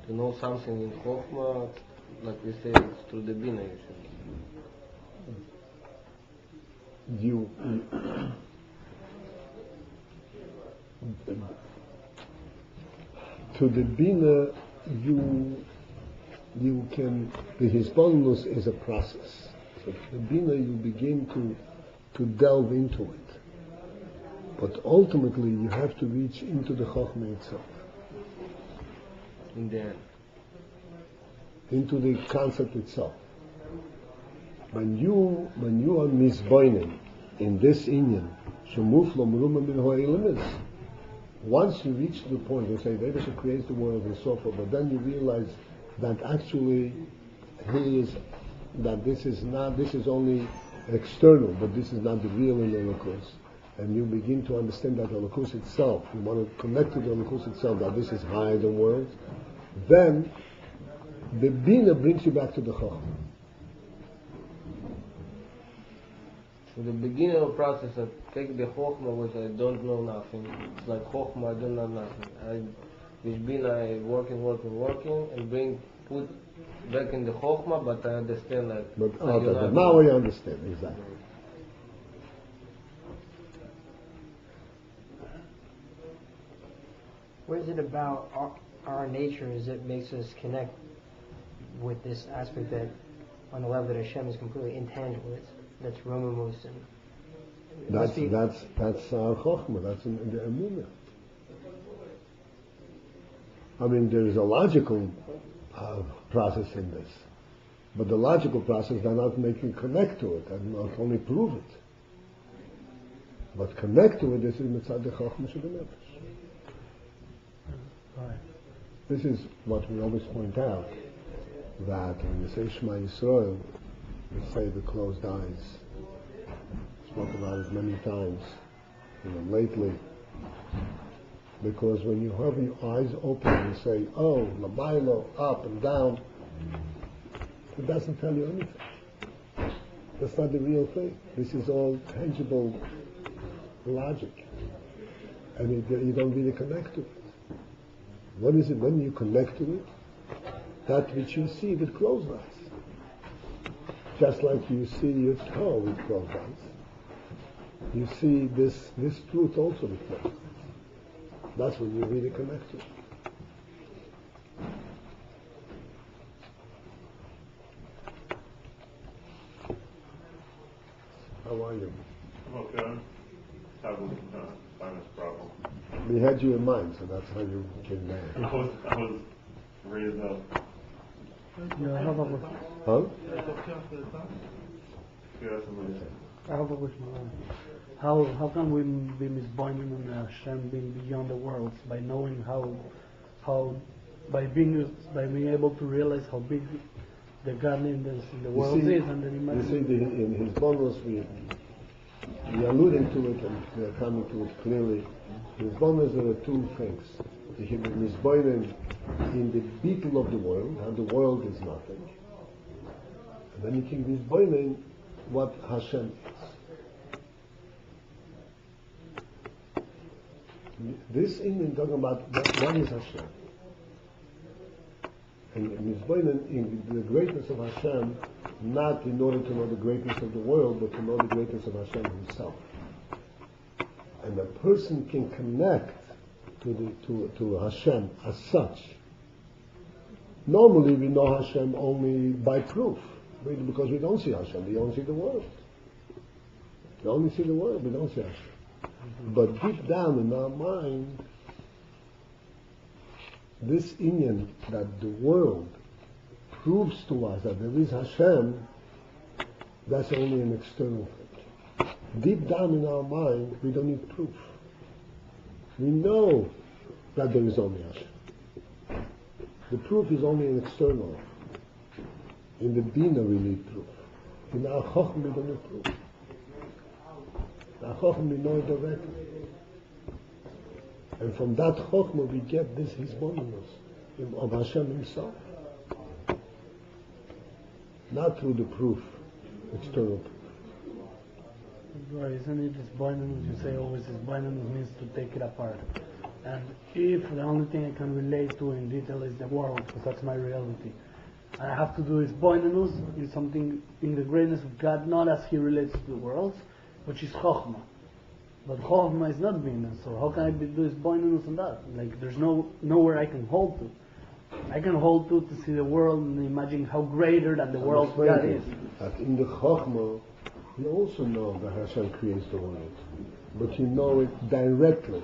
To know something in Chokhmah, like we say, it's through the Bina usually. To the Bina, you can, the Hisbonenus is a process. So to the Bina you begin to delve into it. But ultimately you have to reach into the Chokhmah itself. In the end. Into the concept itself. When you are misboinen in this inyan, shemuflo meruma min ha'elemis, once you reach the point and say, Rebbe creates the world and so forth, but then you realize that actually this is only external, but this is not the real in the Elokus. And you begin to understand that the Elokus itself, you want to connect to the Elokus itself, that this is higher than world, then the Bina brings you back to the Chokhmah. So the beginning of the process, I take the Chokhmah, which I don't know nothing. It's like Chokhmah, I don't know nothing. With Bina, I working, and put back in the Chokhmah, but I understand that. But now I understand, exactly. What is it about our nature is it makes us connect with this aspect that on the level that Hashem is completely intangible? That's Romamus and that's our Chokhmah, that's in the Emunah. I mean, there is a logical process in this, but the logical process does not make you connect to it and not only prove it. But connect to it, this is Mitzad the Chokhmah Shel Nefesh. This is what we always point out, that when you say Shema Yisrael, you say the closed eyes. Spoke about it many times, lately. Because when you have your eyes open and say, oh, Lamaylo, up and down, it doesn't tell you anything. That's not the real thing. This is all tangible logic. And you don't really connect to it. What is it when you connect to it? That which you see with closed eyes. Just like you see your toe with closed eyes. You see this truth also with closed eyes. That's when you really connect to it. How are you? I'm okay. Having a sinus problem. We had you in mind, so that's how you came there. I was raised up. Yeah, I have a question. Huh? Yeah, somebody. I have a question. How can we be misbinding on Hashem being beyond the worlds by knowing by being able to realize how big the godliness in the world is, and then imagine. In his bonus we are alluding to it and we are coming to it clearly. In his bonus there are two things. He can be misbinding in the people of the world, and the world is nothing. And then he can be misbinding what Hashem is. This Indian talking about what is Hashem. And Mizboinen in the greatness of Hashem, not in order to know the greatness of the world, but to know the greatness of Hashem himself. And a person can connect to Hashem as such. Normally we know Hashem only by proof, because we don't see Hashem, we only see the world. We only see the world, we don't see Hashem. But deep down in our mind, this inyan that the world proves to us that there is Hashem, that's only an external thing. Deep down in our mind, we don't need proof. We know that there is only Hashem. The proof is only an external. In the Bina we need proof. In our Chokhmah we don't need proof. In our Chokhmah we know it directly. And from that Chokhmah we get this Hisbonenus of Hashem himself. Not through the proof, external proof. Right, isn't it this Hisbonenus? You say always Hisbonenus means to take it apart. And if the only thing I can relate to in detail is the world, because that's my reality, I have to do is boinenus, is something in the greatness of God, not as He relates to the world, which is chokhmah. But chokhmah is not beinah, so how can I do is boinenus on that? Like there's nowhere I can hold to. I can hold to see the world and imagine how greater than the world God is. That in the chokhmah, you also know that Hashem creates the world, but you know it directly,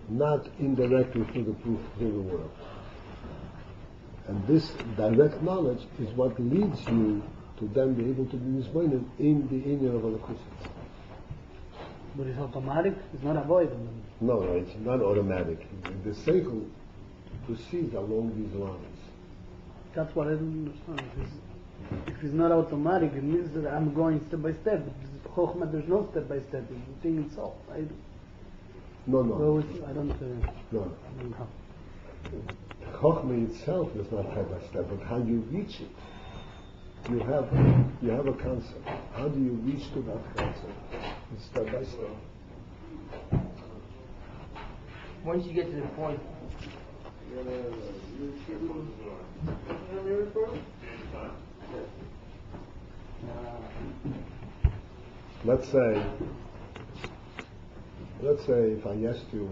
not indirectly through the world. And this direct knowledge is what leads you to then be able to be misboined in the inyan of Alakusis. But it's automatic, it's not avoidable. No, it's not automatic. The seichel proceeds along these lines. That's what I don't understand. If it's not automatic, it means that I'm going step by step. But Chokhmah, there's no step by step. It's the thing itself. No. I don't No. know. Chokhmah itself is not step by step, but how you reach it. You have a concept. How do you reach to that concept? It's step by step. Once you get to the point, Let's say if I asked you,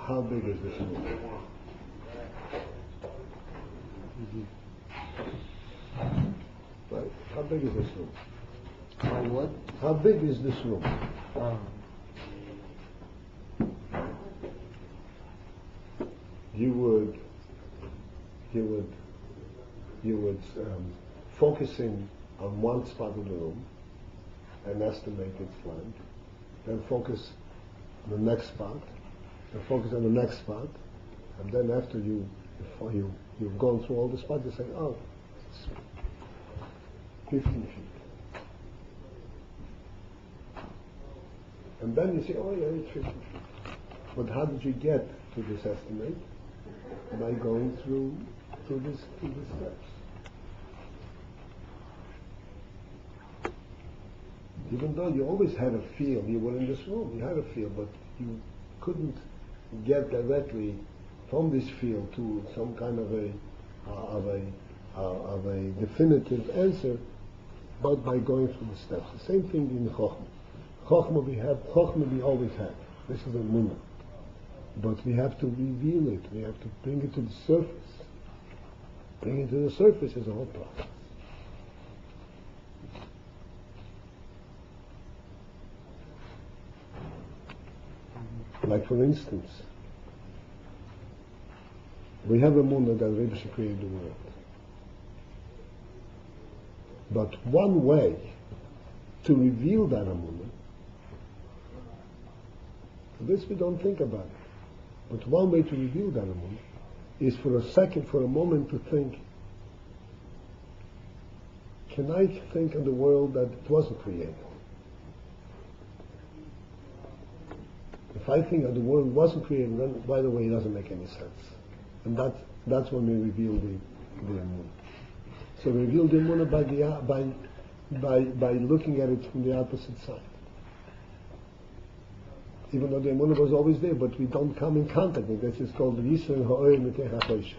how big is this room? Right? How big is this room? What? How big is this room? You would focusing on one spot of the room and estimate its length, then focus on the next spot, and focus on the next spot, and then after you've gone through all the spots, you say, oh, it's 15 feet. And then you say, oh yeah, it's 50 feet. But how did you get to this estimate? By going through these steps. Even though you always had a feel, you were in this room, you had a feel, but you couldn't get directly from this feel to some kind of a definitive answer, but by going through the steps. The same thing in Chokhmah. Chokhmah we always had. This is a munah. But we have to reveal it, we have to bring it to the surface. Bring it to the surface is a whole process. Like for instance, we have a munah that Rebbe created the world. But one way to reveal that munah, this we don't think about it. But one way to reveal that munah is for a moment to think, can I think of the world that it wasn't created? If I think that the world wasn't created, then by the way, it doesn't make any sense. And that's when we reveal the emunah. So we reveal the emunah by looking at it from the opposite side. Even though the emunah was always there, but we don't come in contact with it. This is called Yisrael Ha'oyer Mitech HaChoshech.